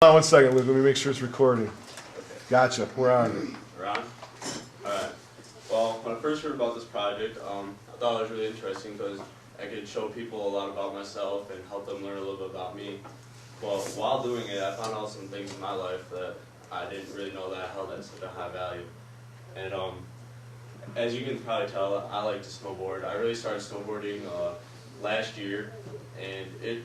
Hold on 1 second, Luke. Let me make sure it's recording. Gotcha. We're on. We're on? Alright. Well, when I first heard about this project, I thought it was really interesting because I could show people a lot about myself and help them learn a little bit about me. Well, while doing it, I found out some things in my life that I didn't really know that I held at such a high value. And as you can probably tell, I like to snowboard. I really started snowboarding last year, and it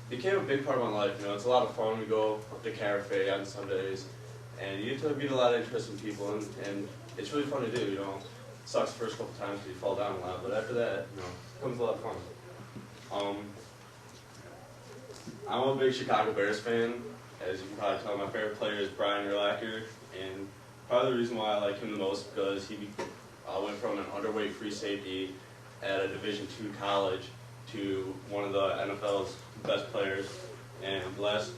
became a big part of my life. You know, it's a lot of fun. We go up to Cafe on Sundays, and you get to meet a lot of interesting people, and it's really fun to do. You know, it sucks the first couple times because you fall down a lot, but after that, you know, it becomes a lot of fun. I'm a big Chicago Bears fan. As you can probably tell, my favorite player is Brian Urlacher, and probably the reason why I like him the most because he went from an underweight free safety at a Division II college to one of the NFL's best players. And last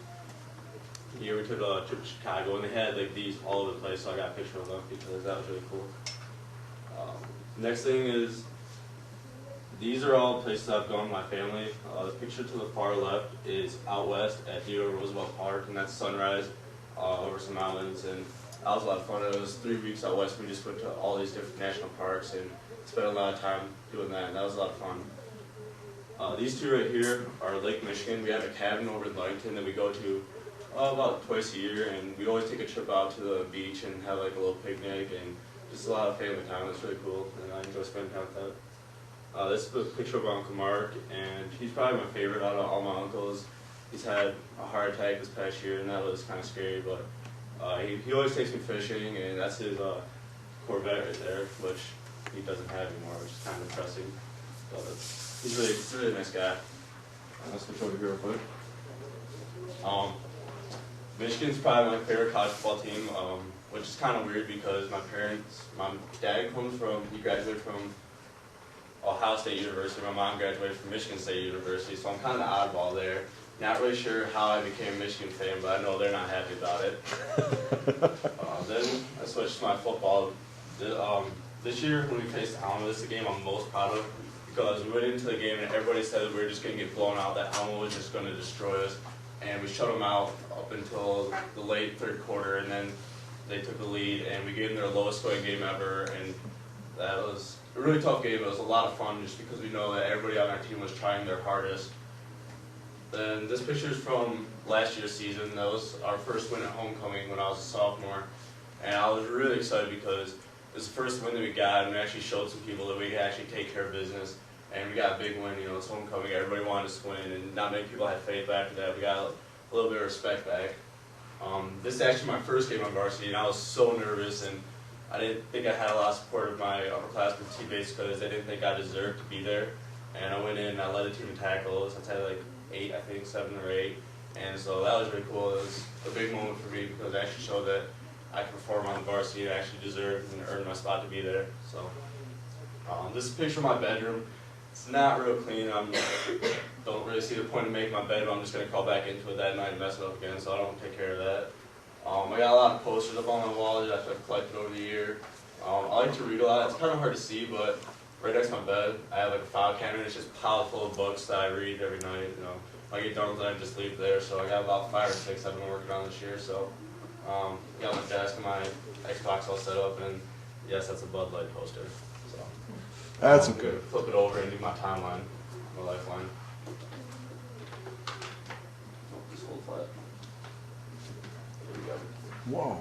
year we took a trip to Chicago, and they had like these all over the place, so I got a picture of them because that was really cool. Next thing is, these are all places I've gone with my family. The picture to the far left is out west at Theodore Roosevelt Park, and that's sunrise over some mountains, and that was a lot of fun. It was 3 weeks out west. We just went to all these different national parks and spent a lot of time doing that, and that was a lot of fun. These two right here are Lake Michigan. We have a cabin over in Ludington that we go to about twice a year, and we always take a trip out to the beach and have like a little picnic and just a lot of family time. It's really cool, and I enjoy spending time with that. This is a picture of Uncle Mark, and he's probably my favorite out of all my uncles. He's had a heart attack this past year, and that was kind of scary, but he always takes me fishing, and that's his Corvette right there, which he doesn't have anymore, which is kind of depressing. But he's a really nice guy. I'll switch over here real quick. Michigan's probably my favorite college football team, which is kind of weird because my dad he graduated from Ohio State University, my mom graduated from Michigan State University, so I'm kind of the oddball there. Not really sure how I became a Michigan fan, but I know they're not happy about it. Then I switched to my football. This year when we faced Alma, this is the game I'm most proud of because we went into the game and everybody said that we were just going to get blown out, that Alma was just going to destroy us, and we shut them out up until the late third quarter, and then they took the lead, and we gave them their lowest scoring game ever, and that was a really tough game. It was a lot of fun just because we know that everybody on our team was trying their hardest. Then this picture is from last year's season. That was our first win at homecoming when I was a sophomore, and I was really excited because it was the first win that we got, and we actually showed some people that we could actually take care of business, and we got a big win. You know, it's homecoming. Everybody wanted us to win, and not many people had faith after that. We got a little bit of respect back. This is actually my first game on varsity, and I was so nervous, and I didn't think I had a lot of support of my upperclassmen teammates because they didn't think I deserved to be there. And I went in and I led the team in tackles. I had like 8, I think, 7 or 8. And so that was really cool. It was a big moment for me because it actually showed that I could perform on the varsity and actually deserved and earned my spot to be there. So this is a picture of my bedroom. It's not real clean. I don't really see the point of making my bed, but I'm just going to crawl back into it that night and mess it up again, so I don't take care of that. I got a lot of posters up on my wall that I've collected over the year. I like to read a lot. It's kind of hard to see, but right next to my bed, I have like a file cabinet. It's just piled full of books that I read every night. You know, if I get done with it, I just leave it there. So I got about 5 or 6 I've been working on this year. So got my desk and my Xbox all set up, and yes, that's a Bud Light poster. So That's okay. Flip it over and do my timeline, my lifeline. Just hold flat. Whoa.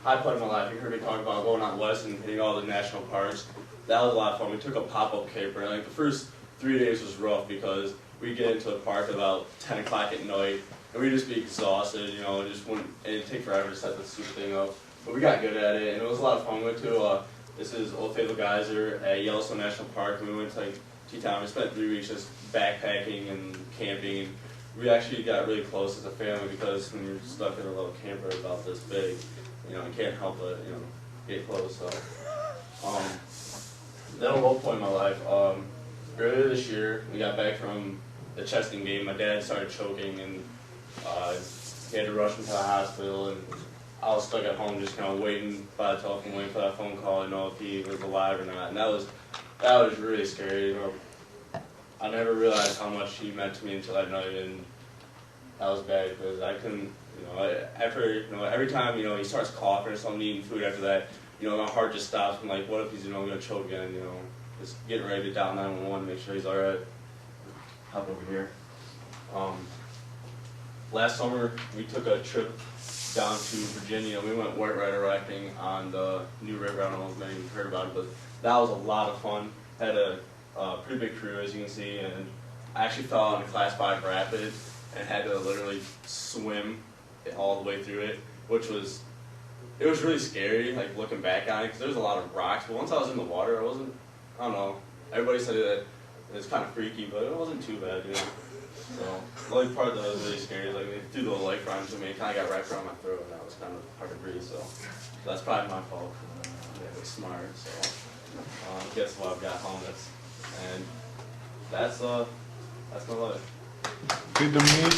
High point of my life, you heard me talk about going out west and hitting all the national parks. That was a lot of fun. We took a pop-up camper, and like the first 3 days was rough because we'd get into the park about 10 o'clock at night, and we'd just be exhausted, you know, it'd take forever to set the stupid thing up. But we got good at it, and it was a lot of fun. We went to, this is Old Faithful Geyser at Yellowstone National Park, and we went to like Teton. We spent 3 weeks just backpacking and camping, and we actually got really close as a family because when you're stuck in a little camper about this big, you know, you can't help but, you know, get close. So, then a low point in my life. Earlier this year, we got back from the chesting game. My dad started choking, and he had to rush me to the hospital, and I was stuck at home just kind of waiting by the telephone, waiting for that phone call to know if he was alive or not. And that was really scary. You know, I never realized how much he meant to me until I know him. That was bad because I couldn't, every time, he starts coughing or something, eating food after that, my heart just stops. I'm like, what if he's, going to choke again, just getting ready to dial 911, make sure he's all right. Hop over here. Last summer, we took a trip down to Virginia. We went white rider rafting on the New River. I don't know if many of you heard about it, but that was a lot of fun. Had a pretty big crew, as you can see, and I actually fell on a Class 5 rapid and had to literally swim all the way through it, which was, it was really scary, like looking back on it, because there was a lot of rocks, but once I was in the water, I don't know, everybody said that it's kind of freaky, but it wasn't too bad, So, the only part that was really scary is like they threw the life line to me, it kind of got wrapped around my throat, and that was kind of hard to breathe, so that's probably my fault. Yeah, it's smart, so guess what, I've got home, that's my life. Good to meet